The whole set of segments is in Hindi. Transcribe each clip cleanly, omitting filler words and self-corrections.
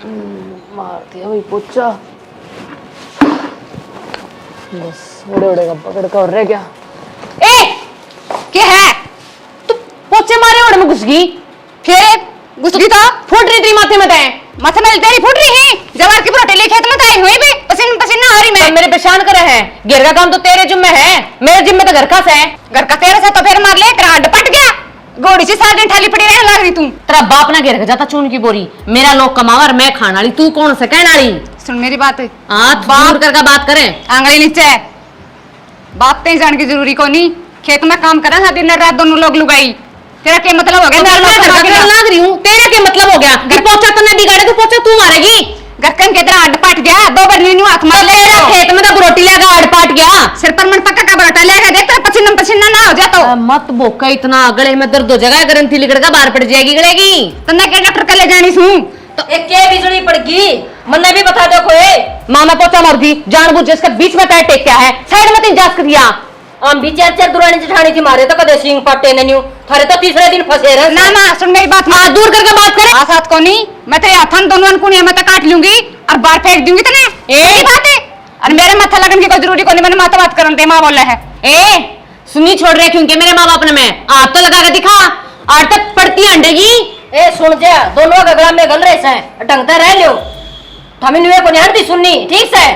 मार दिया भाई पोचा। बस उड़े उड़े का पकड़ कर रह गया। ए क्या है तू पोचे मारे उड़ में घुस गई, फिर घुस गई तो फुट रही तेरी माथे में तय माथे में तेरी फुट रही है। जवार की रोटी ले खेत में आई हुई भी पसीना पसीना आ रही मैं मेरे परेशान करे है। घर का काम तो तेरे जिम्मे है, मेरे जिम्मे तो घर का है। घर का तेरे से तो फिर मार ले तेरा हड्ड पट गया। गोड़ी से सारे दिन थाली पड़ी रहने लग रही तू। तेरा बाप ना घेर के जाता चून की बोरी, मेरा लोग कमावर मैं खाने वाली, तू कौन से कहने वाली। सुन मेरी बात, बाप करके बात करे आंगली नीचे। बाप पे जान की जरूरी को नहीं, खेत में काम करा दिन रात दोनों लोग लुगाई। तेरा क्या मतलब हो गया? मैं लाग रही हूँ, तेरा क्या मतलब हो गया? पोचा तो नहीं बिगाड़े, पोचा तू मारेगी। गक्कन के तेरा हड्ड पाट गया, दो बार नीनू हाथ मार ले। खेत में तो रोटी लेगा हड्ड पाट गया, सिर पर मन पक्का का बराटा लेगा। देख तेरा पसीना पसीना ना हो जाए तो मत बोका इतना, गले में दर्द हो जाएगा, ग्रंथि लिकड़ का बाहर पड़ जाएगी गलेगी। तन्ने के डॉक्टर का ले जानी सू तो एक के बिजली पड़गी, मन्ने भी बता दो कोई। मामा पोचा मार दी जानबूझ, इसके बीच में पैर टेक क्या है, साइड में तीन जास दिया। हम भी चार चार दुरानी जेठानी थी मारे तो कदे सिंह पाटे नहीं थारे तो तीसरे दिन फंसे रहे। ना ना सुन मेरी बात, मां दूर करके बात करे। आ साथ को नहीं, मैं तेरे हाथन दोनों अनकुनी मैं तो काट लूंगी और बाहर फेंक दूंगी तने। ए बात है और मेरे माथा लगन की कोई जरूरी को नहीं, मैंने माथा बात करन दे। मां बोल रहा है ए सुनी छोड़ रहे क्योंकि मेरे मां बाप ने मैं हाथ तो लगा के दिखा और तक पड़ती अंडेगी। ए सुन जा दोनों गगला में गल रहे से ढंगते रह लियो, थमिन वे को नहीं हंदी सुननी ठीक से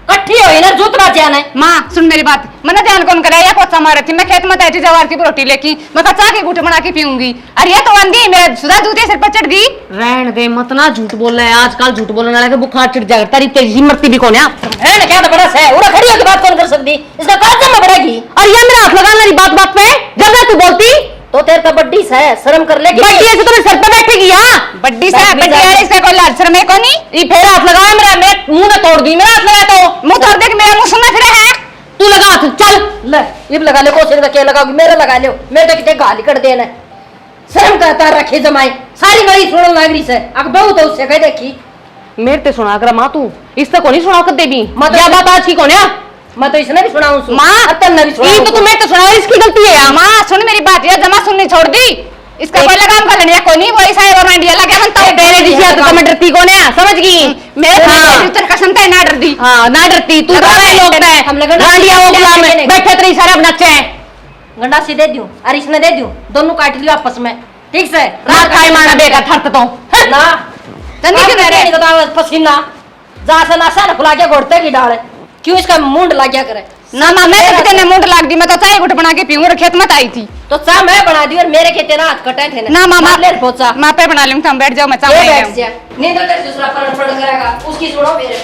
कट्ठी हो इधर जूतरा जाने। मां सुन मेरी बात, मैंने ध्यान कौन करे या पोचा मारे थी मैं खेत में तैठी जवार की रोटी लेके मैं कच्चा के गुट बना के पीऊंगी। अरे ये तो अंधी मेरे सुधा जूते सिर पर चढ़ गई। रहन दे मत ना झूठ बोल रहा है, आजकल झूठ बोलने वाले के बुखार चढ़ जाएगा। तेरी तेजी मरती भी कौन है? रहन क्या तो बड़ा है उड़ा खड़ी होकर बात कौन कर सकती, इसका काज जमा बढ़ेगी। और ये मेरा हाथ लगाने वाली बात बात में जब ना तू बोलती तो तेरे का बड्डी से शर्म कर लेगी। बड्डी ऐसे तो सर पे बैठेगी हां, बड्डी से बड्डी है इसका कोई लाज शर्म है कोनी। ये फेर हाथ लगाया मेरा, मैं मुंह ना तोड़ दी, मेरा हाथ लगा तो मुंह तोड़ दे कि मेरा मुंह सुनना फिर है। तू लगा हाथ चल ले, ये लगा ले कोसे का क्या लगाओगी, मेरा लगा ले, मेरे तो किते गाली कर देना। शर्म करता रखे जमाई सारी गली सुन लागरी से अब बहुत है उससे कह देखी मेरे ते सुना कर मां तू इससे को नहीं सुना कर देबी। क्या बात आज की कौन है? मैं तो इसने भी सुनाऊं मां अतन ने भी सुनाऊं तो तुम्हें तो सुनाओ, इसकी गलती है यार। मां सुन मेरी बात, ये जमा सुननी छोड़ दी, इसका कोई लगाम कर लेने कोई नहीं, वही साइड और इंडिया लगे मन तो तेरे दिशा तो मैं डरती कौन है समझ गई। मेरे भीतर कसम है ना डरती। हां ना डरती तू तो है लोग है हम लगे गांडिया वो गुलाम में बैठे तेरी सारे नच्चे गंडा सी दे दूं और इसने दे दूं, दोनों काट लियो आपस में ठीक से। रात खाए माना बेका थरत तो ना तनी के मेरे को तो पसीना जा से नासा न फुला के घोड़ते की डाल क्यों इसका मुंड लग गया करे। ना ना मैं तो तेने मुंड लाग दी, मैं तो चाय गुट बना के पीऊं और खेत में आई थी तो चाय मैं बना दी और मेरे खेते ना हाथ कटे थे ना मामा ले पोचा मैं पे बना लूं। तुम बैठ जाओ मैं चाय बैठ जा नहीं तो तेरे दूसरा पर पड़ करेगा उसकी सुनो मेरे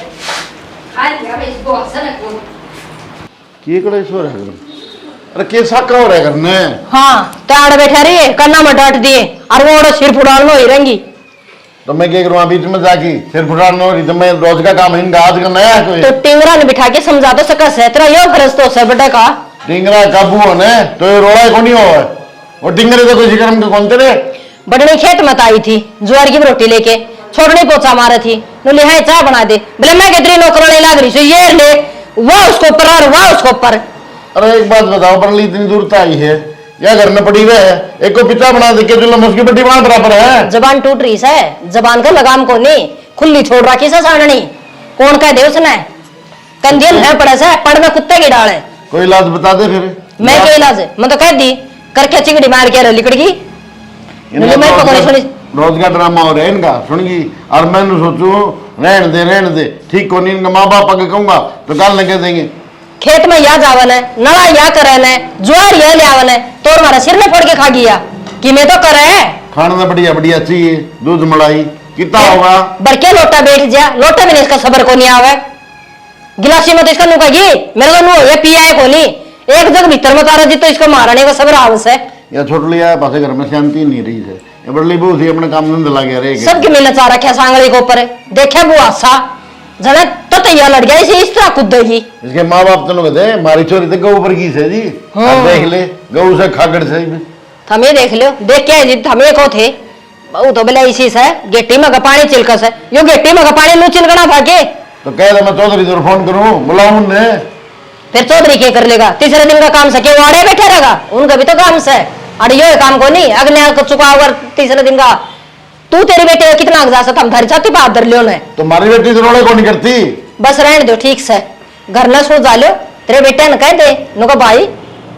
आज मैं इसको हसन को की करे सो रहा है। अरे के साका हो रहा करने हां ताड़ बैठा रे कन्ना में डांट दिए और वो सिर फुड़ानो ही रहेंगी तो मैं क्या करूं बीच में जाके सिर फुटानो रही तो मैं रोज का काम इनका आज का नया है कोई। तो टिंगरा ने बिठा के समझा तो सका से तेरा यो फरज तो से बेटा का टिंगरा काबू होने तो ये रोड़ा को नहीं हो और टिंगरे तो कोई जिक्र में कौन तेरे बड़नी खेत में आई थी ज्वार की रोटी लेके छोड़नी पोचा मारे थी नो ले है चाय बना दे बोले मैं कितनी नौकरानी लाग रही से ये ले वाह उसको ऊपर और वाह उसको ऊपर। अरे एक बात बताओ परली इतनी दूर तो आई है या घर में पड़ी हुए है एक को पिता बना दे के जो उसकी बड्डी वहां बराबर है। जबान टूट रही है, जबान का लगाम को नहीं खुली छोड़ रखी से साणनी कौन कह दे उसने कंदियन है पड़े से पड़ में कुत्ते की डाल है। कोई इलाज बता दे फिर। मैं क्या इलाज है मैं तो कह दी करके चिंगड़ी मार के लिकड़गी रोज का ड्रामा हो रहा है इनका सुनगी और मैं सोचू रहने दे ठीक को नहीं माँ बाप अगर कहूंगा तो गाल लगे देंगे। खेत में या जावन है नड़ा या करन है ज्वार या लियावन है तो हमारा सिर में फोड़ के खा गया कि मैं तो करे खाना में बढ़िया बढ़िया चाहिए दूध मलाई कितना होगा बरके लोटा बैठ जा लोटा में इसका सबर को नहीं आवे गिलासी में तो इसका नुका ये मेरे को नु ये पिया है कोनी एक जग भीतर में तारा जी तो इसको मारने का सबर आवस है। या छोड़ लिया पासे घर में शांति नहीं रही है ये बड़ली बहू थी अपने काम धंधा लगे रहे सबके मिलने चाह रखा सांगली के ऊपर देखे वो आशा जने तो तैयार लड़ गया इसे इस तरह कूदेगी। इसके माँ बाप तो कहते मारी चोरी तो गऊ पर की से जी देख ले गऊ से खागड़ से थमे देख लो देख क्या जी थमे को थे बहु तो बोला इसी से गेटी में पानी चिलकस है यो गेटी में पानी नु चिलकना था के तो कह दे मैं चौधरी तो फोन करूं बुलाऊं ने फिर चौधरी क्या कर लेगा तीसरे दिन का काम से क्यों वाड़े बैठे रहेगा उनका भी तो काम से अरे यो काम को नहीं अगले को चुका अगर तीसरे दिन का तू तेरी बेटे कितना जा सकता हम थारी छाती पे हाथ धर लियो ने तुम्हारी बेटी तो रोड़े को नहीं करती। बस रहने दो ठीक से घर न सो जा लो तेरे बेटे ने कह दे नुका भाई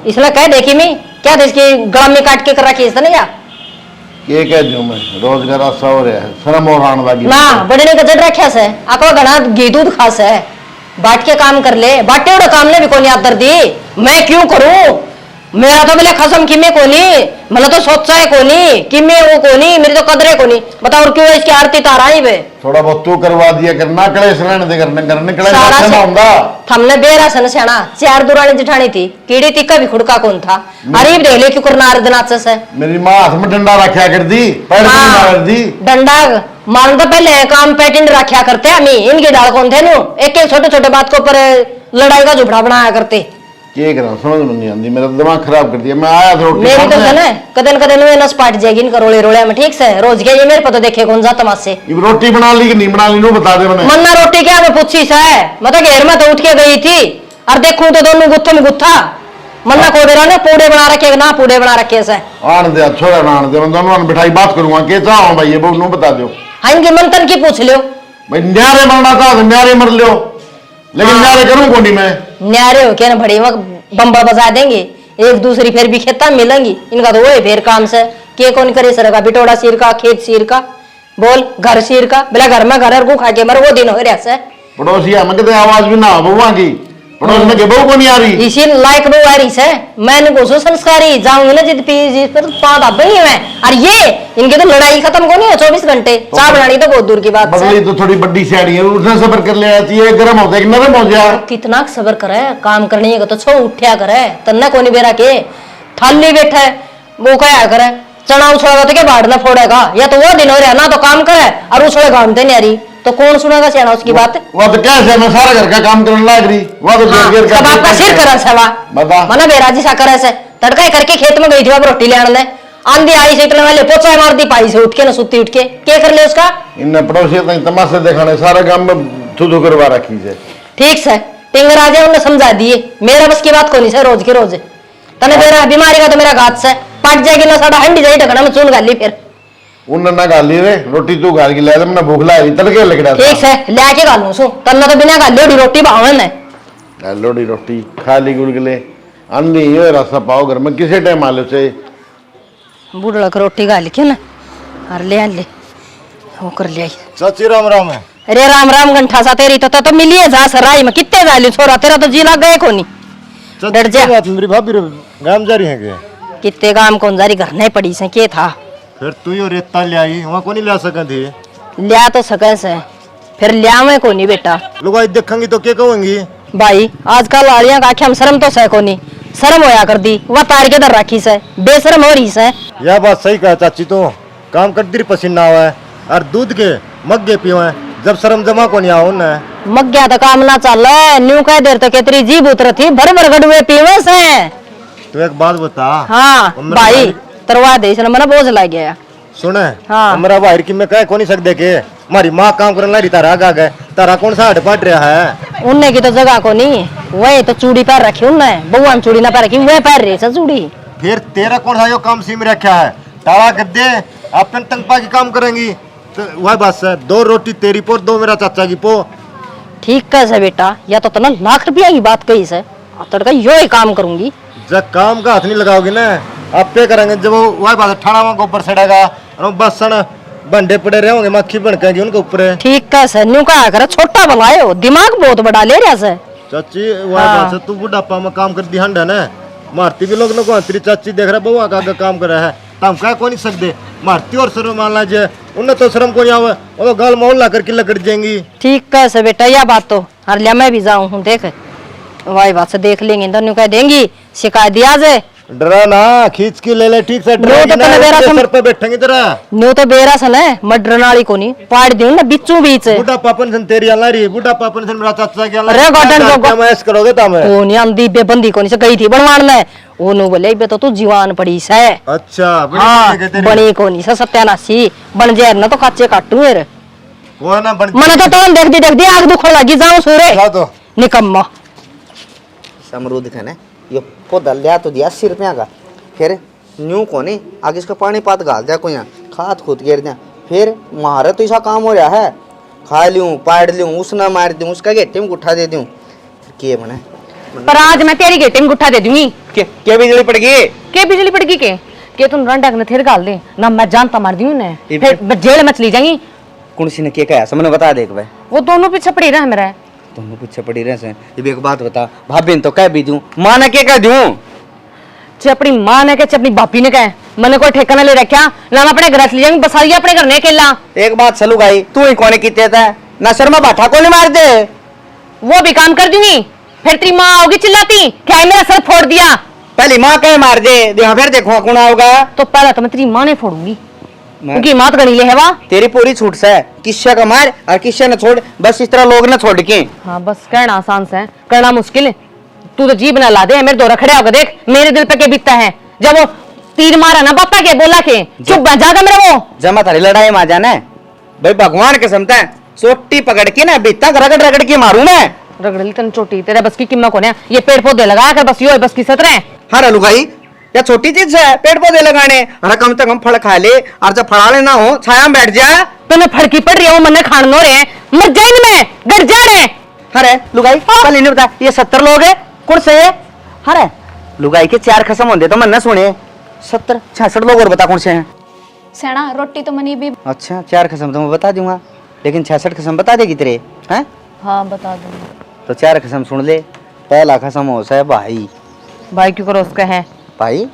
इसने कह दे कि मैं क्या दे इसकी गला में काट के कर रखी इसने क्या ये कह दूं मैं रोजगार आसा हो रहा है शर्म और आने वाली ना बड़े ने गजट रखा से आपको घना घी दूध खास है बाट के काम कर ले बाटे उड़ा काम ने भी कोनी आदर दी मैं क्यों करूं मेरा तो बोले खसम कि मैं कोनी मैंने तो सोचा है कोनी कि मैं वो कोनी मेरी तो कदरे कोनी बताओ और क्यों इसकी आरती तारा ही बे थोड़ा बहुत तू करवा दिया करना कलेश रहने दे करने कलेश सारा ना होगा हमने बेरा सन सेना चार दुरानी जिठानी थी कीड़ी तिक्का भी खुड़का कौन था अरे देख ले क्यों करना अर्धनाथ से मेरी माँ हाथ में डंडा रखा कर दी पैर पे ना कर दी डंडा मान तो पहले काम पैटिन रखा करते हम इनके डाल कौन थे नु एक एक छोटे छोटे बात के ऊपर लड़ाई का झुपड़ा बनाया करते क्या करा समझ में नहीं आती मेरा दिमाग खराब कर दिया मैं आया था रोटी मेरी तो खाने। है ना कदन कदन में नस पाट जाएगी इनका रोले रोले में ठीक से रोज के ये मेरे पता देखे कौन सा तमाशे ये रोटी बना ली कि नहीं बना ली नो बता दे मैंने मन्ना रोटी क्या मैं पूछी सा है मतलब घेर में तो उठ के गई थी और देखूं तो दोनों गुत्थों में गुत्था मन्ना को बेरा ने पूड़े बना रखे ना पूड़े बना रखे से आने दे छोड़ा ना आने दे मैं दोनों ने बिठाई बात करूंगा के चाहो भाई ये वो नो बता दो हाँ इनके मंथन की पूछ लियो भाई न्यारे मरना था तो न्यारे मर लियो लेकिन न्यारे करूं कौन मैं न्यारे हो क्या ना बड़ी बम्बा बजा देंगे एक दूसरी फिर भी खेता मिलेंगी इनका तो वही फिर काम से के कौन करे सर का बिटोड़ा सिर का खेत सिर का बोल घर सिर का बोला घर में घर को खा के मर वो दिन हो रहा से पड़ोसी हम कहते आवाज भी ना बउआ की पड़ोस में के बहू को नहीं आ रही इसी लायक बहू आ रही से मैंने को संस्कारी जाऊंगी ना जिद पी जिस पर पाद अब नहीं है और ये इनके तो लड़ाई खत्म को नहीं है 24 घंटे चाय बनानी तो बहुत दूर की बात बदली तो थोड़ी बड़ी साड़ी है उसने सबर कर ले आती है गर्म होता है नरम हो जाए कितना सबर करे काम करने का तो छो उठ्या करे तन्ने कोनी बेरा के थाली बैठे वो क्या करे चना उछड़ा तो क्या बाढ़ना फोड़ेगा या तो वो दिन हो रहा ना तो काम करे और उछड़े घामते नहीं आ रही तो कौन सुनेगा सियाना उसकी बात वो तो कैसे मैं सारा घर का काम करने लग रही वो तो घेर सब आपका सिर करे सेवा बता मना बेराजी सा करे से तड़का करके खेत में गई थी अब रोटी ले आने आंधी आई से इतने वाले पोचा मार दी पाई से उठ के ना सुती उठ के क्या कर ले उसका इन पड़ोसी तो तमाशे दिखाने सारा काम में थू करवा रखी है ठीक से टिंगर आ जाए उन्हें समझा दिए मेरा बस की बात को नहीं से रोज के रोज तने मेरा बीमारी का तो मेरा घात से पट जाएगी ना साड़ा हंडी जाई ढकना में चून गाली फिर उन ना गाली रे रोटी तू गाल की ले दे मैं भूख लाई तड़के लग रहा ठीक से लेके गालू सु तन्ना तो बिना गाली रोटी भावन है लोड़ी रोटी खा ली गुलगुले आंधी ये रसा पाओ घर में किसी टाइम आलो से बूढ़ा का रोटी गाली क्यों ना और ले ले वो कर ले चाची राम राम है। अरे राम राम घंटा सा तेरी तो मिली है जा सराय में कितने गाली छोरा तेरा तो जी लग गए कोनी डर जा मेरी भाभी गांव जा रही है क्या? कितने काम कौन जारी घर नहीं पड़ी से के था फिर तू ही रेता ले आई वहाँ को नहीं ला सका थी लिया तो सके से फिर लिया मैं कोनी बेटा लोग आज देखेंगी तो क्या कहेंगी भाई आजकल आलियां का आखे हम शर्म तो सह कोनी शर्म होया कर दी वह तार के दर रखी से बेशर्म हो रही से यह बात सही कहा चाची तो काम करती रही पसीना हुआ है और दूध के मग्गे पियो है जब शर्म जमा को नहीं आओ ना मग गया तो काम ना चल न्यू कह देर तो केतरी जीभ उतर थी भर भर गड़ुए पीवे से तो एक बात बता हाँ उम्र भाई वाली- तरवा दे इसने मना बोझ लग गया सुने हाँ। हमारा बाहर की मैं कह को नहीं सकते के हमारी माँ काम करने लगी तारा आगा गए तारा कौन सा हट पाट रहा है उनने की तो जगह को नहीं वही तो चूड़ी पैर रखी उनने बउआ चूड़ी ना पैर रखी वह पैर रही से चूड़ी फिर तेरा कौन सा यो काम सीम रखा है ताड़ा कर दे अपन तंगपा की काम करेंगी तो वह बात है 2 रोटी तेरी पो 2 मेरा चाचा की पो ठीक कैसे बेटा या तो तना लाख रुपया की बात कही से तड़का यो ही काम करूंगी जब काम का हाथ नहीं लगाओगे ना आप पे करेंगे जब वह बात ठाणा वहाँ ऊपर सड़ेगा और बसन बंडे पड़े रहे होंगे मक्खी भड़केगी उनके ऊपर ठीक कैसे न्यू कहा कर छोटा बनायो दिमाग बहुत बड़ा ले रहा से चाची वह बात है तू बुढ़ापा में काम कर दी हंडा ना मारती भी लोग न को तेरी चाची देख रहा बहुआ का आगे काम कर रहा है तम कह को नहीं सकते मारती और शर्म मान ला जे उन्हें तो शर्म को नहीं आवे वो तो गाल मोहल्ला करके लकड़ जाएंगी ठीक कैसे बेटा यह बात तो हर लिया मैं भी जाऊं हूँ देख वही बात से देख लेंगे तो न्यू कह देंगी शिकायत दिया जे डरा ना खींच के ले ले ठीक से रो तो तने बेरा सम- सर पे बैठेंगे तेरा न्यू तो बेरा सन है मडर नाली को नहीं पाड़ दी ना बिच्चू बीच बुढ़ा पापन सन तेरी अल्लाह रही बुढ़ा पापन सन मेरा चाचा की अरे गॉडन को- मैं ऐसे करोगे तब ओ नहीं आंधी बेबंदी को नहीं से गई थी बनवान में वो नु बोले बे तो तू जीवान पड़ी से अच्छा हाँ बड़ी तेरी बनी को नहीं से सत्यानाशी बन जाए ना तो कच्चे काटू मेरे वो ना बन मने तो तुम देख दी आग दुखड़ लगी जाऊं सूरे ला तो निकम्मा अमरूद खाने ये पौधा लिया तो दिया 80 रुपया का फिर न्यू को नहीं आगे इसका पानी पात गाल दिया कोई खाद खुद गिर दिया फिर मारे तो ऐसा काम हो रहा है, खा लूँ पाड़ लूँ उसने मार दूँ उसका गेटे में गुठा दे दूँ, के बने पर आज मैं तेरी गेटे में गुठा दे दूंगी। क्या बिजली पड़ गई? के बिजली पड़ गई के तुम रंडा ने थिर गाल दे ना, मैं जानता मार दी ने, फिर जेल में चली जाएंगी। कौन सी ने क्या कहा समझ बता दे भाई। वो दोनों पीछे पड़ी रहे मेरा। दोनों पीछे पड़ी रहे से। ये एक बात बता, भाभी ने तो कह भी दूं, मां ने क्या कह दूं? चे अपनी मां ने कहे अपनी बापी ने कहे, मैंने कोई ठेका ना ले रखा ना, मैं अपने घर से ले जाऊंगी, बस आइए अपने घर ने अकेला। एक बात चलू भाई, तू ही कोने कीते था ना, शर्मा बाठा को नहीं मार दे। वो भी काम कर दूंगी, फिर तेरी माँ आओगी चिल्लाती क्या है मेरा सर फोड़ दिया। पहली माँ कहे मार दे, फिर देखो कौन आओगा। तो पहला तो मैं तेरी माँ ने फोड़ूंगी, क्योंकि माँ तो गणी ले है वा। तेरी पूरी छूट से किस्सा का मार और किस्सा न छोड़, बस इस तरह लोग न छोड़ के। हाँ बस कहना आसान से है, करना मुश्किल है। तू तो जीभ ना ला दे, मेरे दो रखड़े होकर देख मेरे दिल पे के बीतता है। जब वो तीर मारा ना बापा के बोला के चुप जागा मेरा वो जमा थारी लड़ाई में जाना है भाई, भगवान के समता है चोटी पकड़ के ना बीता रगड़ रगड़ के मारू मैं। रगड़ली तन चोटी तेरे बस की किम्मा कोने, ये पेड़ पौधे लगा कर बस यो बस की सतरे। हाँ रलू भाई, या छोटी चीज है पेड़ पौधे लगाने, अरे कम से कम फल खा ले, और जब फड़ा लेना हो छाया में बैठ जा। तूने फड़की पड़ रही है वो मन खान नो रे मर जाए में गड़ जा रे। अरे लुगाई कल इन्हें बता, ये 70 लोग है कौन से है? अरे लुगाई के 4 खसम होंगे तो मन न सुने, 70 66 लोग और बता कौन से हैं? सेना रोटी तो मनी भी। अच्छा 4 खसम तो मैं बता दूंगा, लेकिन 66 खसम बता देगी तेरे हैं? हाँ बता दूंगा। तो 4 खसम सुन ले। पहला खसम हो सा है भाई, भाई क्यों करो उसका है भाई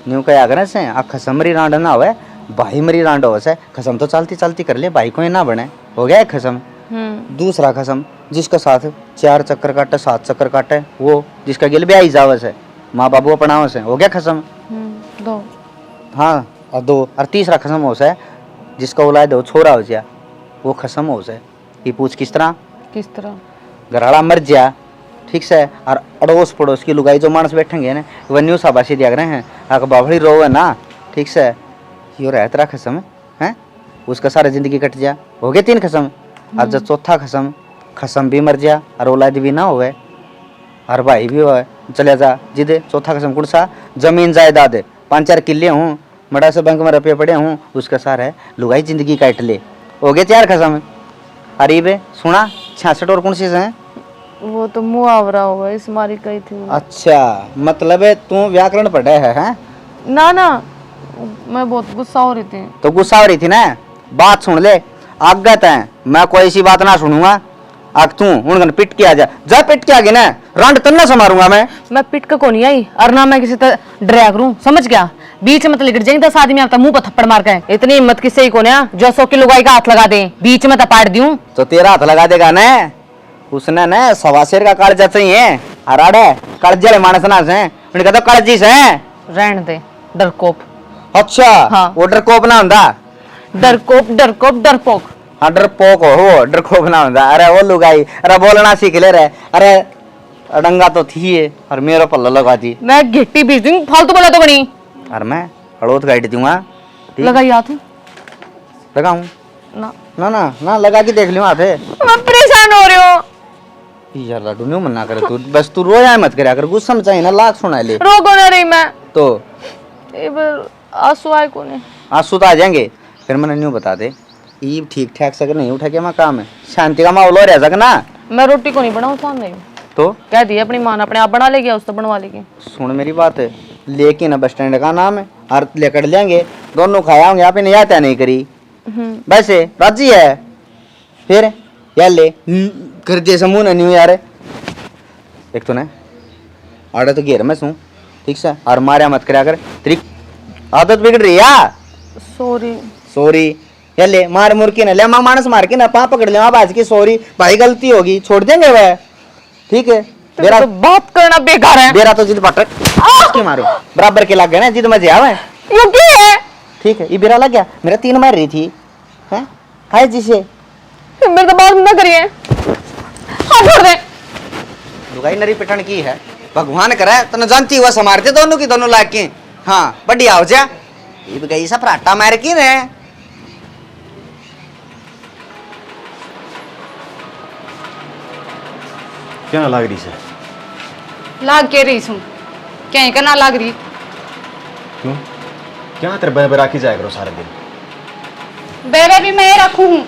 न्यू कया करे से आ खसम मरी रांड ना होवे, भाई मरी रांड हो से। खसम तो चलती चलती कर ले, भाई को ही ना बने, हो गया एक खसम। दूसरा खसम जिसका साथ 4 चक्कर काटे 7 चक्कर काटे, वो जिसका गिल ब्याह जावे से, माँ बाबू अपनावे से, हो गया खसम। दो हाँ और 2 और तीसरा खसम हो से जिसका औलाद हो छोरा हो जा, वो खसम हो से। ये पूछ किस तरह घराड़ा मर जा, ठीक से, और अड़ोस पड़ोस की लुगाई जो मानस बैठेंगे ना वह न्यू शाबाशी दिया रहे हैं, अगर बावड़ी रो है ना, ठीक से, यो रह तेरा खसम है, उसका सारा जिंदगी कट जा, हो गए 3 खसम। अब जब चौथा खसम, खसम भी मर जा और औलाद भी ना होवे और भाई भी होवे, चले जा जिदे। चौथा खसम कौन सा? जमीन जायदाद 5-4 किले हूँ, बड़ा से बैंक में रुपये पड़े हूँ, उसका सारा है लुगाई जिंदगी काट ले, हो गए 4 खसम। अरे बे सुना 66 और कौन सी है? वो तो मुहावरा होगा, इस मारी कही थी वो। अच्छा मतलब है तू व्याकरण पढ़ा है हैं? ना ना, मैं बहुत गुस्सा हो रही थी। तो गुस्सा हो रही थी ना, बात सुन ले, आगत है मैं कोई ऐसी बात ना सुनूंगा। आग तू उन पिट के आ जा पिट के आगे ना रंड तन्ना से मारूंगा मैं पिट का कौन आई और ना मैं किसी तरह डरा करूं, समझ गया? बीच में तो लिगड़ जाएंगे 10 आदमी आता मुंह पर थप्पड़ मार के। इतनी हिम्मत किससे ही कोने जो 100 की लुगाई का हाथ लगा दे, बीच में तो पाट दूं। तो तेरा हाथ लगा देगा ना, उसने ना 1.25 शेर का कालजा चाहिए, अराड़े कालजे मानस ना से उन्हें कहता कालजी से रहन दे डरकोप। अच्छा हाँ। वो डरकोप ना होता, डरकोप डरकोप डरपोक। हाँ डरपोक हो, डरकोप ना होता। अरे वो लुगाई अरे बोलना सीख ले रहे, अरे अडंगा तो थी है और मेरा पल्ला लगा दी। मैं घिट्टी बीच दूं, फालतू बोला तो बनी। और मैं अड़ोत गाइड दूंगा, लगाई हाथ लगाऊं ना ना ना ना लगा के देख लियो हाथ है। मैं परेशान हो रही हूँ यार लाडू नहीं मना करे तू, बस तू रोया मत करे, अगर गुस्सा में चाहिए ना लाख सुना ले। रोको ना रही मैं तो आंसू आए कोने, आंसू तो आ जाएंगे, फिर मैंने न्यू बता दे ये ठीक ठाक सके नहीं उठा के मैं काम है, शांति का माहौल हो रह सकना। मैं रोटी को नहीं बनाऊँ सामने, तो कह दिया अपनी माँ ने अपने आप बना लेगी, उस तो बनवा लेगी। सुन मेरी बात है, लेकिन बस स्टैंड का नाम है और लेकर लेंगे दोनों खाया होंगे, आप इन्हें यात्रा नहीं करी वैसे राजी है, फिर यार ले कर जैसा मुंह नहीं यार। एक तो ना आड़े तो घेर में सू, ठीक से, और मारे मत करा कर, तेरी आदत बिगड़ रही है। सॉरी सॉरी यार ले मार मुर के ना ले, माँ मानस मार के ना पा पकड़ ले आज की, सॉरी भाई गलती होगी छोड़ देंगे वह, ठीक है। मेरा तो बात करना बेकार है। मेरा तो जिद पटक इसकी मारो बराबर के लग गए ना, जिद मजे आवे ये क्या है? ठीक है। ये बेरा लग गया, मेरा 3 मार रही थी हैं हाय जिसे मेरे तो बात ना करिए, हाथ छोड़ दे। लुगाई नरी पिटन की है, भगवान करे तने जानती हुआ समारते दोनों की दोनों लाग के। हाँ बढ़िया हो जा, ये भी गई सा पराठा मार की रे। क्या ना लाग रही से? लाग के रही हूँ, क्या करना लाग रही? क्यों क्या तेरे बह बरा की जाया करो सारा दिन? बेबे भी मैं रखूं हूं,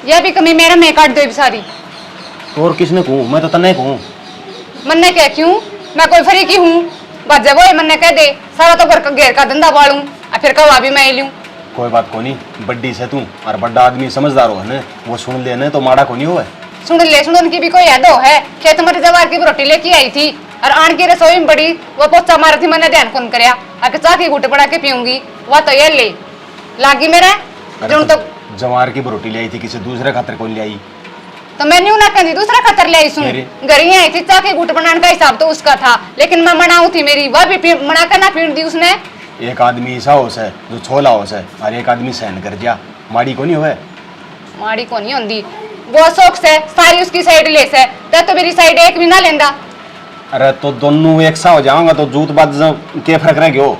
यह भी कमी मेरा मैं काट दे सारी। और किसने कहूँ? मैं तो तन्ने कहूँ। मन्ने कह क्यों, मैं कोई फरी की हूँ? बस जब वो मन्ने कह दे सारा तो घर का घेर का धंधा बालूं और फिर कवा भी मैं लूं। कोई बात को नहीं, बड्डी से तू और बड्डा आदमी समझदार हो है, वो सुन लेने तो माड़ा को नहीं हो। सुन की भी कोई याद हो है? खेत में जवार की रोटी लेके आई थी और आन की रसोई में बड़ी वो पोचा मारा थी, मैंने ध्यान कौन करया आके चाह की घुट बना के पीऊंगी, वह तो ये ले लागी मेरा जो तो जवार की रोटी ले आई थी, किसी दूसरे खातर कौन ले आई? तो मैं न्यू ना कहती दूसरा खतर ले आई सुन। गरी आई थी चाह की घुट बनाने का हिसाब तो उसका था, लेकिन मैं मनाऊ थी मेरी, वह भी मना कर ना पीण दी उसने। एक आदमी ऐसा होश है जो छोला होश है और एक आदमी सहन कर दिया, माड़ी को नहीं हुए। माड़ी को नहीं होंदी, वो शौक से सारी उसकी साइड ले से तो मेरी साइड एक भी ना लेंदा। अरे तो दोनों एक सा हो जाऊंगा तो जूत बात के फर्क रह गयो?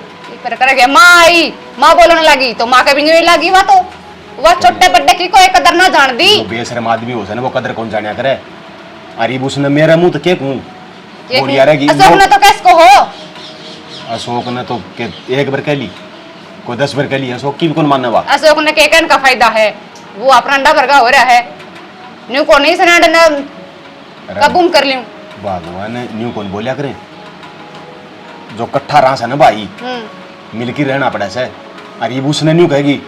फर्क रह गया। माँ आई, माँ बोलने लगी तो माँ का भी नहीं लगी, वह छोटे बड्डे की कोई कदर ना जान दी। बेशरम आदमी हो ना, वो कदर कौन जाने करे? अरे उसने मेरे मुंह तो के कहूं अशोक ने तो कैसको हो? अशोक ने तो के एक बार कह ली, कोई 10 बार कह ली, अशोक की भी कौन मानने वाला? अशोक ने के कहने का फायदा है, वो अपना अंडा भरगा हो रहा है, न्यू को नहीं सना डना कबूम कर लियो। भगवान न्यू कौन बोलिया करे, जो कट्ठा रास है ना भाई, मिलके रहना पड़ा से। अरे उसने न्यू कहेगी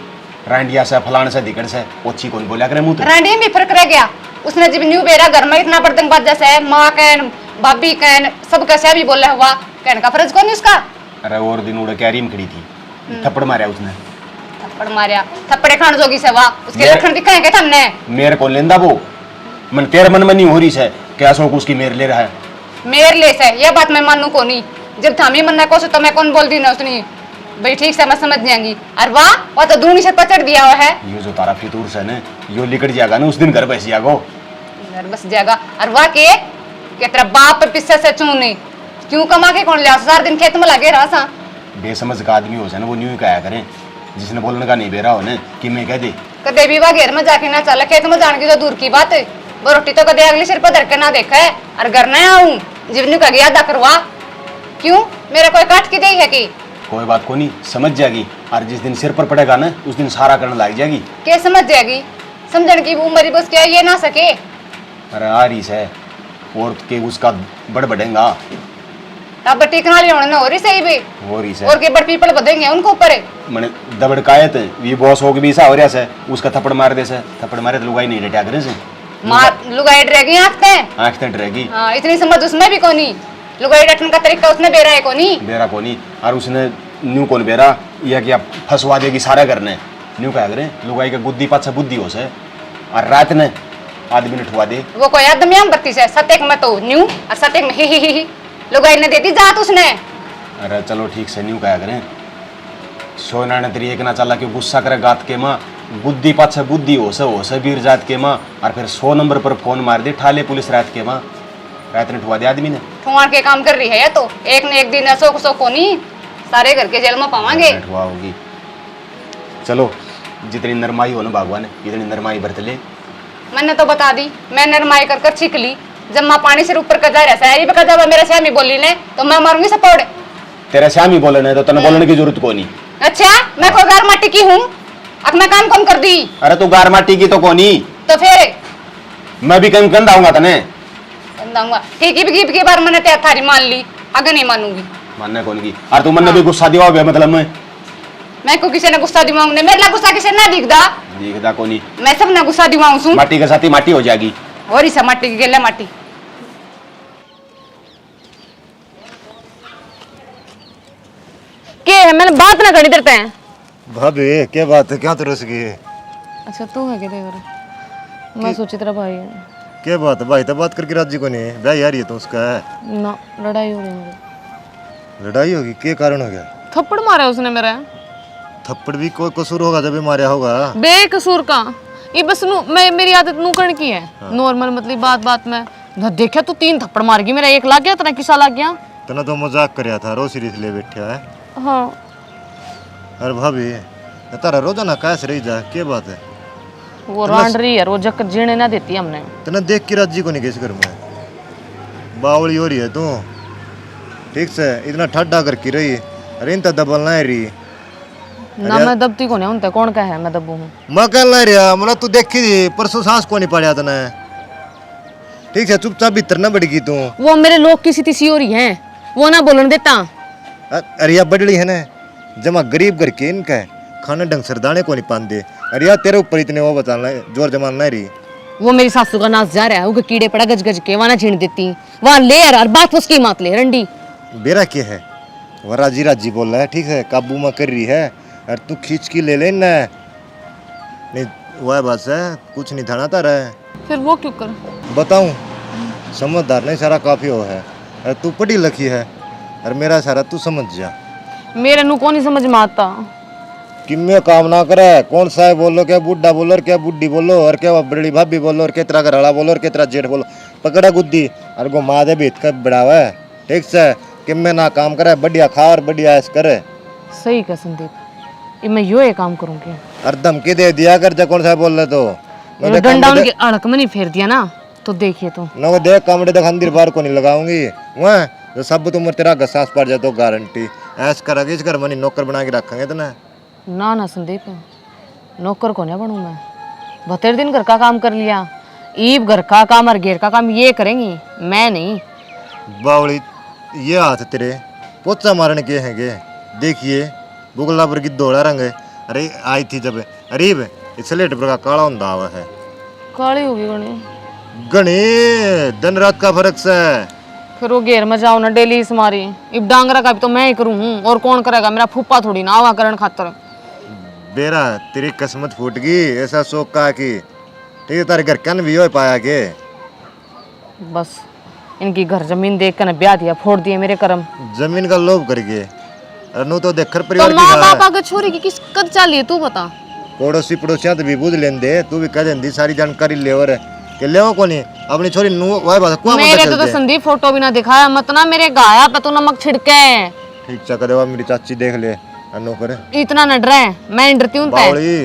रांडिया से फलाने से दिकड़ से, ओछी कौन बोलिया करे मुंह तो। रांडी में फर्क रह गया, उसने जब न्यू बेरा घर में इतना बर्तन बात जैसे माँ कहन भाभी कहन सब कैसे भी बोला हुआ, कहने का फर्ज कौन है उसका? अरे और दिन उड़े कैरी में खड़ी थी, थप्पड़ मारा उसने। थप्पड़ मारा, थप्पड़े खान जोगी से वाह, उसके लक्षण दिखाए के हमने। मेरे को लेंदा वो मन तेरे मन में नहीं हो रही है क्या अशोक उसकी मेर ले रहा है? मेर ले से यह बात मैं मानू को नहीं, जब थामी मन को तो मैं कौन बोल दी ना उसने भाई, ठीक से मैं समझ जाएंगी। अरे वाह, वो तो दूनी से पचड़ दिया हुआ है। यो जो तारा फितूर से ने यो लिकट जाएगा ना उस दिन घर बस जाएगा, घर बस जाएगा। अरे वाह के तेरा बाप पीछे से चूने क्यों कमा के कौन लिया, सारा दिन खेत में लगे रहा सा। बेसमझ का आदमी हो जाए ना वो न्यू कहा करें, जिसने बोलने का नहीं बेरा हो ना कि मैं कह दे कदे भी वह घेर में जाके ना चला, खेत में जाने की तो दूर की बात है, वो रोटी तो कदे अगले सिर पर धर के ना देखा है। और घर ना आऊं जीवनी का गया करवा क्यों, मेरा कोई काट की दे है कि? कोई बात को नहीं, समझ जाएगी, और जिस दिन सिर पर पड़ेगा ना उस दिन सारा करने लग जाएगी। क्या समझ जाएगी? समझने की उम्र बस क्या ये ना सके। अरे आ रही है और के उसका बड़ बढ़ेगा अब टिकना ले होना हो रही सही भी हो रही है और के बड़ पीपल बदेंगे उनको ऊपर मैंने दबड़कायत ये बॉस हो भी सा हो रहा है, उसका थप्पड़ मार दे से, थप्पड़ मारे तो लुगाई नहीं डटा करे से, मार लुगाई डरेगी आंखते आंखते डरेगी। हां इतनी समझ उसमें भी कोनी, लुगाई डटने का तरीका उसने बेरा है कोनी, बेरा कोनी। और उसने न्यू कौन बेरा या कि फंसवा देगी सारे करने न्यू कह करे लुगाई का बुद्धि पाछा बुद्धि हो से, और रात ने आदमी ने ठुआ दे वो कोई आदमी हम बत्ती से सतेक में तो न्यू और सतेक में ही लुगाई ने देती जात उसने। अरे चलो ठीक से न्यू कहा करें, सोना ने तेरी एक ना चला कि गुस्सा करे गात के माँ, बुद्धि पाछे बुद्धि हो से वीर जात के माँ, और फिर 100 नंबर पर फोन मार दे ठाले पुलिस रात के माँ, रात ने ठुआ दे आदमी ने। ठुआ के काम कर रही है तो एक न एक दिन ऐसो सो को नहीं सारे घर के जेल में पावांगे। ठुआ होगी, चलो जितनी नरमाई हो ना भगवान इतनी नरमाई बरत ले। मैंने तो बता दी, मैं नरमाई कर कर छिक ली, जब माँ पानी से ऊपर कर जा रहा है, ये बका जब मेरे श्यामी बोली ने तो मैं मारूंगी सपोर्ट। तेरे श्यामी बोले नहीं तो तने बोलने की जरूरत को नहीं। अच्छा मैं कोई गार माटी की हूँ, अब मैं काम कौन कर दी? अरे तू गार माटी की तो कोनी, तो फिर मैं भी कहीं कंधाऊंगा तने कंधाऊंगा। ठीक है की बार मैंने त्या थारी मान ली, आगे नहीं मानूंगी। मानने कौन की, और तू मन भी गुस्सा दिवा मतलब मैं को किसी ने गुस्सा दिवाऊं ने, मेरा गुस्सा किसी ना दिखदा कोनी, मैं सब ना गुस्सा दिवाऊं सु। माटी के साथ ही माटी हो जाएगी और इस माटी की गेला माटी। क्या है, मैंने बात ना करनी देते हैं। भाभी क्या बात है, क्या तरस गई? अच्छा तू है क्या मैं सोची तेरा भाई है। क्या बात है भाई, तो बात करके राजी को नहीं भाई यार, ये तो उसका है ना लड़ाई हो गई मेरी। लड़ाई होगी, क्या कारण हो गया? थप्पड़ मारा उसने मेरा। थप्पड़ भी कोई कसूर होगा जब भी मारा होगा। बेकसूर का ये बस मेरी आदत नूकण की है। नॉर्मल मतलब बात में ना देखा तू 3 थप्पड़ मार गई, मेरा 1 लाग गया, तेरा किसा लाग गया? तना तो मजाक करया था, रो सीरीज ले बैठा है। हाँ अरे भाभी तारा रोजाना कैसे रही जा, क्या बात है? वो रांड रही है, वो जक जीने ना देती हमने। तना देख के राजी को नहीं कैसे घर में बावली हो रही है तू, ठीक से इतना ठंडा करके रही, अरे इन तो दबल ना रही ना मैं दबती को नहीं हूं कौन का है मैं दबू हूं मैं कह ला रहा मतलब तू देखी थी परसों सांस को नहीं पड़ा तने ठीक है चुपचाप भीतर ना बढ़गी तू वो मेरे लोग किसी तीसी हो रही हैं वो ना बोलने देता अरे यार बड़ली है ना जमा गरीब घर के इनका है खाना ढंग सरदाने को नहीं पाते अरे यार तेरे ऊपर इतने वो बताना जोर जमान नहीं रही वो मेरी सासू का नाच जा रहा है वो कीड़े पड़ा गज गज के वहां छीन देती वहां ले यार बात उसकी मात ले रंडी बेरा क्या है वो राजी राजी बोल रहा है ठीक है काबू में कर रही है और तू खींच की ले लेना नहीं वह बस है कुछ नहीं थाना तारा है फिर वो क्यों कर बताऊं समझदार नहीं सारा काफी हो है और तू पढ़ी लिखी है और मेरा सारा तू समझ जा मेरे नु को नहीं समझ में आता कि मैं काम ना करे कौन सा है बोलो क्या बुढ़ा बोलो और क्या बुढ़ी बोलो और क्या बड़ी भाभी बोलो और कितना घरड़ा बोलो और कितना जेठ बोलो पकड़ा गुद्दी और गो माँ दे भीत का बढ़ावा है ठीक से कि मैं ना काम करे बढ़िया खा और बढ़िया ऐस करे सही का संदीप ये मैं यो ये काम करूंगी और धमकी दे दिया कर जा कौन सा बोल रहे तो ये डंडा उनके अड़क में नहीं फेर दिया ना तो देखिए तो न वो देख कामड़े देख अंदर बार को नहीं लगाऊंगी वह जो सब तुम तेरा घसास पड़ जाए तो गारंटी ऐस करेगी इस घर मनी नौकर बना के रखेंगे तो ना ना संदीप नौकर को नहीं बनूं मैं बतेर दिन घर का काम कर लिया ईब घर का काम और घेर का काम ये करेंगी मैं नहीं बावली ये हाथ तेरे पोचा मारने के हैंगे देखिए बुगला पर की दौड़ा रंग है अरे आई थी जब अरीब इसलिए पर का काला हुंदा हुआ है काली होगी गणी गणी दिन रात का फर्क से फिर वो घेर में जाओ ना डेली इस मारी इब डांगरा का भी तो मैं ही करूँ हूँ और कौन करेगा मेरा फूफा थोड़ी ना आवा करण खातर बेरा तेरी किस्मत फूट गई ऐसा शौक का कि ठीक है तारे घर कन भी हो पाया के बस इनकी घर जमीन देख कर ब्याह दिया फोड़ दिए मेरे कर्म जमीन का लोभ कर गए अनु तो देखकर तो परिवार माँ की बाप अगर छोरी की किस कद चाली है तू बता पड़ोसी पड़ोसियां तो भी बुझ लेंदे तू भी कह देंदी सारी जानकारी ले और के ले को नहीं अपनी छोरी नु वाई बात को मेरे तो संदीप फोटो भी ना दिखाया मत ना मेरे गाया पे तो नमक छिड़के ठीक चक देवा मेरी चाची देख ले अनु पर इतना न डरे मैं डरती हूँ बावली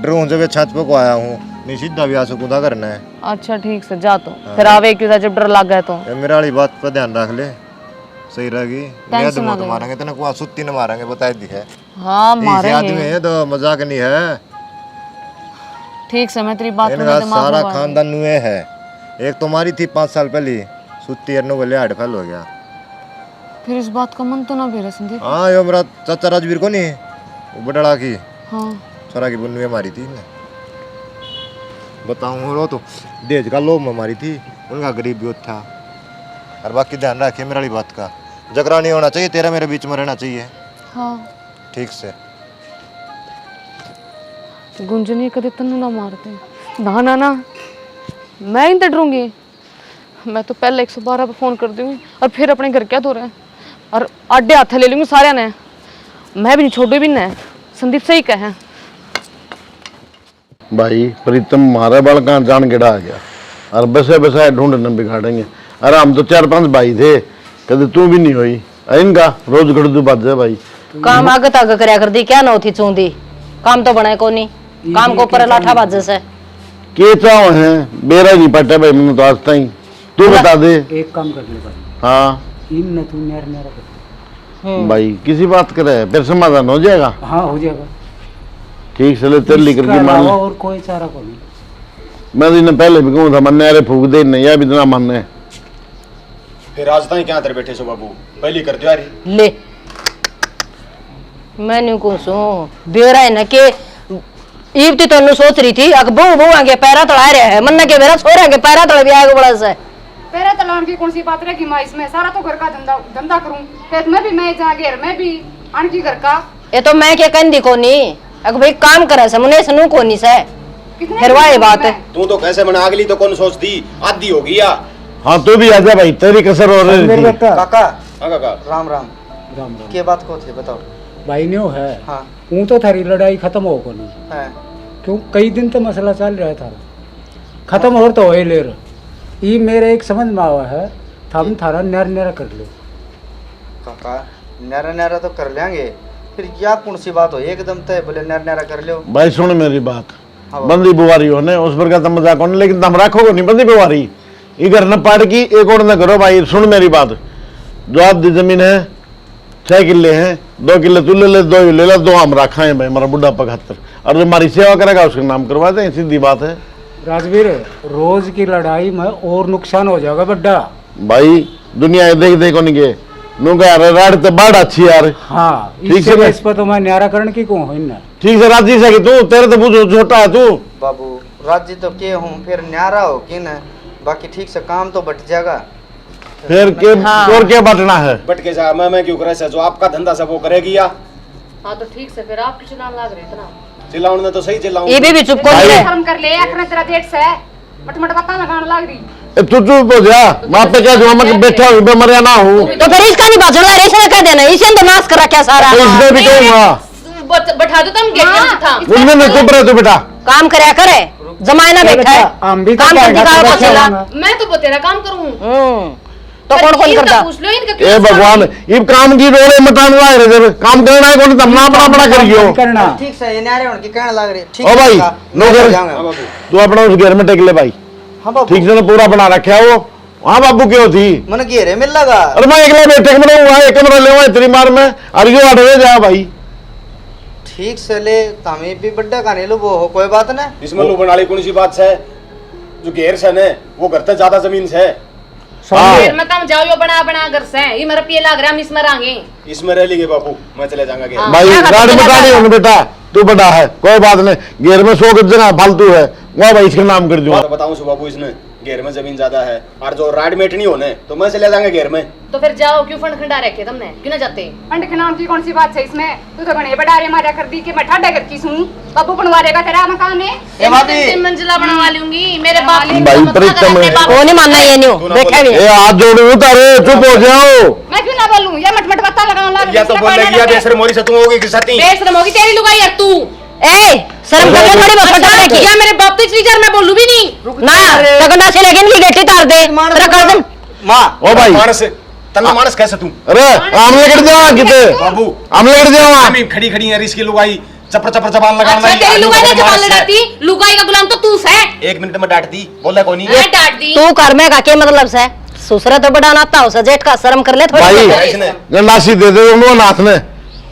ड्रोन जब छत पे को आया हूँ नहीं सीधा भी आ सकूँ करना है अच्छा ठीक से जा तो फिर आवे क्यों जब डर लग गया तो ये मेरा वाली बात पर ध्यान रख ले सही रहेगी याद मत मारेंगे तेने को सुत्ती न मारेंगे बताए दी है हाँ मारेंगे आदमी है तो मजाक नहीं है ठीक से मैं तेरी बात इनका सारा खानदान नुए है एक तुम्हारी थी 5 साल पहले सुत्ती अरनो बोले हार्ट फेल हो गया फिर इस बात का मन तो ना भी संदीप हाँ यो मेरा चाचा राजवीर को नहीं वो बडड़ा की हाँ छोरा की बुनुए मारी थी ने बताऊँ रो तो देज का लोभ में मारी थी उनका गरीब भी था और बाकी ध्यान रखिए मेरा वाली बात का झगड़ा नहीं होना चाहिए तेरा मेरे बीच में रहना चाहिए हाँ ठीक से गुंजनी कदे तन्नू ना मारते ना ना ना मैं ही डरूंगी मैं तो पहले 112 पे फोन कर दूंगी और फिर अपने घर क्या धो रहे हैं और आडे हाथ ले लूंगी सारे ने मैं भी नहीं छोड़ू भी नहीं संदीप सही कहे भाई प्रीतम हमारे बाल कहाँ जान गिड़ा आ गया और बसे बसाए ढूंढने बिगाड़ेंगे अरे हम तो 4-5 भाई थे कभी तू भी नहीं हुई इनका रोज गड़दू बात है भाई काम आगे तक करया कर दी क्या न थी चूंदी काम तो बनाए को नहीं काम को ऊपर लाठा बाजे से के चाहो है बेरा नहीं पटा भाई मैंने तो आज तक तू बता दे एक काम कर ले भाई हाँ इन न तू न्यार न्यारा कर भाई किसी बात करे फिर समाधान हो जाएगा हाँ हो जाएगा ठीक से ले तेल लेकर के मान ले और कोई चारा को नहीं मैं तो इन्हें पहले भी कहूँ था मन अरे फूक दे नहीं या भी इतना मन है फिर आज तक क्या अंदर बैठे सो बाबू पहली कर दियो यार ले मैंने को सो बेरा है न के ईब तो नु सोच रही थी अक बहु बहु आगे पैरा तड़ा रहे है मन के बेरा छोरा के पैरा तड़े भी आगे बड़ा से पैरा तलान की कौन सी बात रही माँ इसमें सारा तो घर का धंधा धंधा करूं फिर मैं जहाँ घेर मैं भी आणकी घर का ये तो मैं क्या कहन दी कोनी अक भाई काम करे से मुने सनु कोनी से फिर वाए बात है तू तो कैसे बना अगली तो कौन सोचती आधी होगी या हाँ तू भी आजा भाई तेरी कसर हो रही थी काका हाँ काका राम राम राम राम के बात को थे बताओ भाई न्यो है हाँ ऊँ तो थारी लड़ाई खत्म हो को नहीं है क्यों कई दिन तो मसला चल रहा था खत्म हो तो हो ले रहा ये मेरे एक समझ में आवा है हम थारा न्यार न्यारा कर लो काका नारा नारा तो कर लेंगे फिर क्या कौन सी बात हो एकदम तय बोले नारा नारा कर लो भाई सुन मेरी बात बंदी बुवारी होने उस पर का तुम मजाक होने लेकिन तुम रखोगे नहीं बंदी बुवारी ये घर न पाड़ की एक और न करो भाई सुन मेरी बात जो आप दी जमीन है 6 किले हैं, 2 किले तू ले ले, 2 ले ले, 2 हम रखा है भाई, हमारा बुढ़ापा खातर। और जो हमारी सेवा करेगा उसका नाम करवा दें, सीधी बात है। राजवीर, रोज की लड़ाई में और नुकसान हो जाएगा बड्डा। भाई दुनिया ये देख देखो नहीं के नुका यार राड तो बड़ अच्छी यार। हाँ, ठीक से इस पर तो मैं न्याराकरण की कहूँ है ना। ठीक से राजी से कि तू तेरे तो बुझ छोटा है तू। बाबू राज्य तो के हूँ, फिर न्यारा हो कि न, बाकी ठीक से काम तो बट जाएगा। फिर के और क्या बटना है? बट के जा मैं क्यों करे, जो आपका धंधा सब वो करेगी या? हाँ तो ठीक से फिर आप क्यों चिल्लाने लग रहे इतना? चिल्लाऊं तो सही चिल्लाऊं। ये भी चुप कर भाई। ले। शर्म कर ले, आखिर तेरा जेठ से मटमट पता लगाने लग रही। तू चुप हो जा, वहां पे क्या जो मैं बैठा हूँ बेमरिया ना हूँ। तो फिर इसका नहीं भाषण है, इसने कह देना, इसे तो नाश कर रखा सारा। तो इसमें भी कहूँगा बैठा दो तुम गेट था। उसमें नहीं चुप रहे तू बेटा। काम करे करे, जमाना बैठा है, हम भी तो काम कर दिखाओ बैठे बचेला। होंगे। मैं तो तेरा काम करूँ। तो कौन कौन करता? पूछ लो इनका ए भगवान, ये काम की रोड़े मटाने वाले रे, काम करना है कौन तब ना बड़ा बड़ा करियो। करना ठीक से ये न्यारे होने की कहने लग रही। ठीक ओ भाई, है, नौकर जाऊंगा। तू अपना उस घर में टेक ले भाई। हाँ बाबू, ठीक से ना पूरा बना रखा है वो। हाँ बाबू क्यों थी? मन घेरे मिल लगा। अरे मैं अगले बैठक में रहूंगा, एक कमरा ले इतनी मार में और यो अड़वे जा भाई। ठीक से ले, हमें भी बड्डा का नहीं लो, वो हो कोई बात ना। इसमें लूबन वाली कौन सी बात है? जो घेर से ने वो घर से ज्यादा जमीन से फिर मैं काम जाओ यो बना बना घर से ये मेरा पिए लग रहा हम इसमें रहेंगे। इसमें रह लीजिए बापू, मैं चले जाऊंगा घेर। भाई गाड़ी मटानी होगी बेटा, तू बड़ा है कोई बात नहीं, घेर में 100 गज जगह फालतू है, वहाँ भाई इसका नाम कर दूंगा। तो बताऊं सो बापू, इसने घेर में जमीन ज्यादा है और जो राड मेट नहीं होने तो मैं चले जाऊंगा घेर में। तो फिर जाओ, क्यों फंड खंडा रखे तुमने, क्यों ना जाते? पंड के नाम की कौन सी बात है इसमें? तू तो गणे बडारे मारा कर दी कि मैं ठाडा कर की सुन। बाबू बनवारेगा तेरा मकान है। ए भाभी, 3 मंजिला बनवा लूंगी, मेरे बाप ने भाई प्रीतम है। वो नहीं मानना ये न्यू बैठा भी। ए हाथ जोड़ो उतारो, चुप हो जाओ। मैं क्यों ना बोलूं? ये मटमट पत्ता लगाने लग या तो बोल रही है बेसर मोरी से तुम होगी कि सती। बेशरम होगी तेरी लुगाई यार तू। ए शर्म कर ले थोड़ी बहुत फटा की। या मेरे बाप तो इस विचार मैं बोलूं भी नहीं ना तगड़ा से लेकिन की गेटी तार दे तेरा कर दे। माँ ओ भाई, मानस तना मानस कैसे तू? अरे आम लेकर जाओ किते बाबू आम लेकर जाओ। आमी खड़ी खड़ी है इसकी लुगाई चपर चपर जबान लगाना। अच्छा तेरी लुगाई ने जबान लड़ाती, लुगाई का गुलाम तो तू है। 1 मिनट में डांटती, बोला कोनी। मैं डांट दी। तू कर में का क्या मतलब से? ससुरा तो बड़ा नाता हो से, जेठ का शर्म कर ले थोड़ी। भाई गंडासी दे दे उनको नाथ में,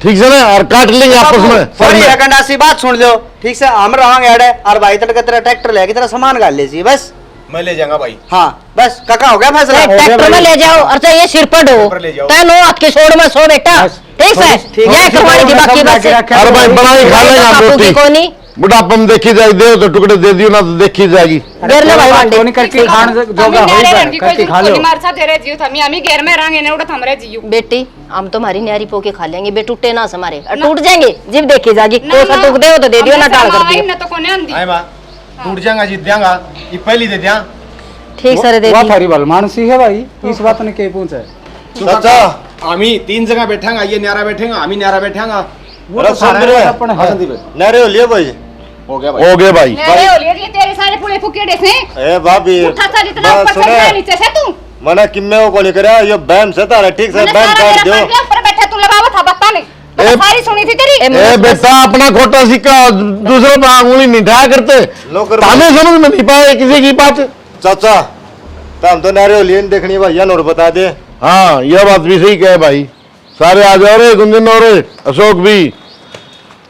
ठीक से ना, और काट लेंगे आपस में। थोड़ी गंडासी बात सुन लो, ठीक से हम रहांगे अड़े और भाई तड़का तेरा ट्रैक्टर लेके तेरा सामान गाल लीजिए बस। मैं ले जाऊंगा भाई। हाँ बस काका हो गया फैसला। ट्रैक्टर में ले जाओ और चाहिए सिर पर ढो ऊपर ले जाओ। तैनो हाथ के छोड़ में सो बेटा। ठीक है, यह करवाने की बाकी बात है। अरे भाई बनाई खा लेगा बापू की रोटी, कोनी बुढ़ापा में देखी जाएगी, दे तो टुकड़े दे दियो ना तो देखी जाएगी। देर ले भाई वांडे नहीं करके खान जोगा हमें होई न्यारे पर रहने की कोई करके खा जरूरत लो। नहीं, मार सा तेरे जियो था हमें घेर में रहेंगे ने उड़ा हमरे जियो। बेटी हम तुम्हारी न्यारी पोके खा लेंगे, बे टूटे ना हमारे टूट जाएंगे जिब देखी जाएगी। कोसा टूक दे तो दे दियो ना टाल कर दियो। ना तो कोने आंदी। आए मां टूट जाएगा, जीत जाएगा, ये पहली दे दिया। ठीक सर दे वो दी। थारी बल मानसी है भाई, इस बात ने के पूछे। चाचा आमी 3 जगह बैठेगा, ये न्यारा बैठेगा, आमी न्यारा बैठेगा। वो तो सारा अपन हाँ है। संदीप भाई, नरे हो लिए भाई। हो गया भाई। हो गए भाई। अरे हो लिए तेरे सारे फुले फुकेड़े से ए भाभी, उठा सा जितना बात ऊपर सुने। से नीचे से तू मना किम्मे को नहीं करे, ये बैम से तारा ठीक से मैंने बैम सारा काट मेरा दो। पंजा ऊपर बैठा तू लगावा था बत्ता ने ए- सारी सुनी थी तेरी। ए बेटा अपना खोटा सिक्का दूसरे पर आंगुली नहीं ढाया करते, नौकर हमें समझ में नहीं पाए किसी की बात। चाचा तो हम तो नरे हो लिए देखनी है भैया, नोर बता दे। हाँ यह बात भी सही कहे भाई, सारे आ जाओ रे, गुंजन और अशोक भी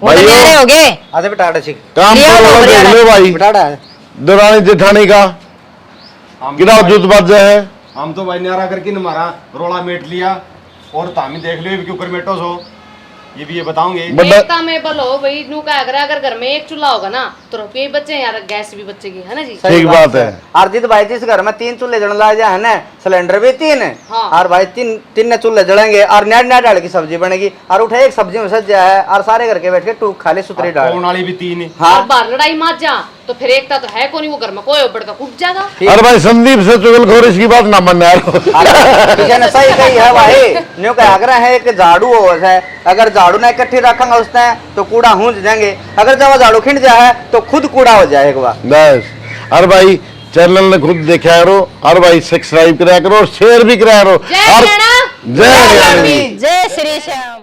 भाई न्यारे हो गए। आधे बेटा सीख काम लिया तो वो देख लो भाई। बेटा है दरानी जेठानी का हम गिरा तो जुत बात है। हम तो भाई न्यारा करके न मारा, रोला मेट लिया और तामी देख लियो क्यों कर मेटो सो, ये भी ये बताऊंगे। बड़ा एकता में बोलो भाई नू का अगर घर में एक चूल्हा होगा ना तो रुपये बच्चे यार, गैस भी बचेगी, है ना जी। ठीक बात है। अर्जित भाई जिस घर में 3 चूल्हे जल ला जाए ना, सिलेंडर भी 3 है। हाँ। और भाई तीन ने चूल्हे जलेंगे और नेट नेट डाल की सब्जी बनेगी और उठे एक सब्जी में सज जाए और सारे घर के बैठ के टूक खा ले सुतरी डाल। कौन वाली भी 3 है। हाँ और बाहर लड़ाई मत जा तो फिर एकता तो है कोनी, वो घर में कोई बड़का कूट जाएगा। अरे भाई संदीप से चुगलखोर इसकी बात ना मानने यार। किसी ने सही कही है भाई, न्यू का आग्रह है कि झाड़ू हो है, अगर झाड़ू ना इकट्ठी रखेंगे उसने तो कूड़ा हूंज जाएंगे, अगर जब झाड़ू खिंड जाए तो खुद कूड़ा हो जाएगा। बस अरे भाई चैनल ने खुद देखा करो, और भाई सब्सक्राइब कराया करो, शेयर भी कराया करो। जय और गणा जय गणा। जय श्री श्याम।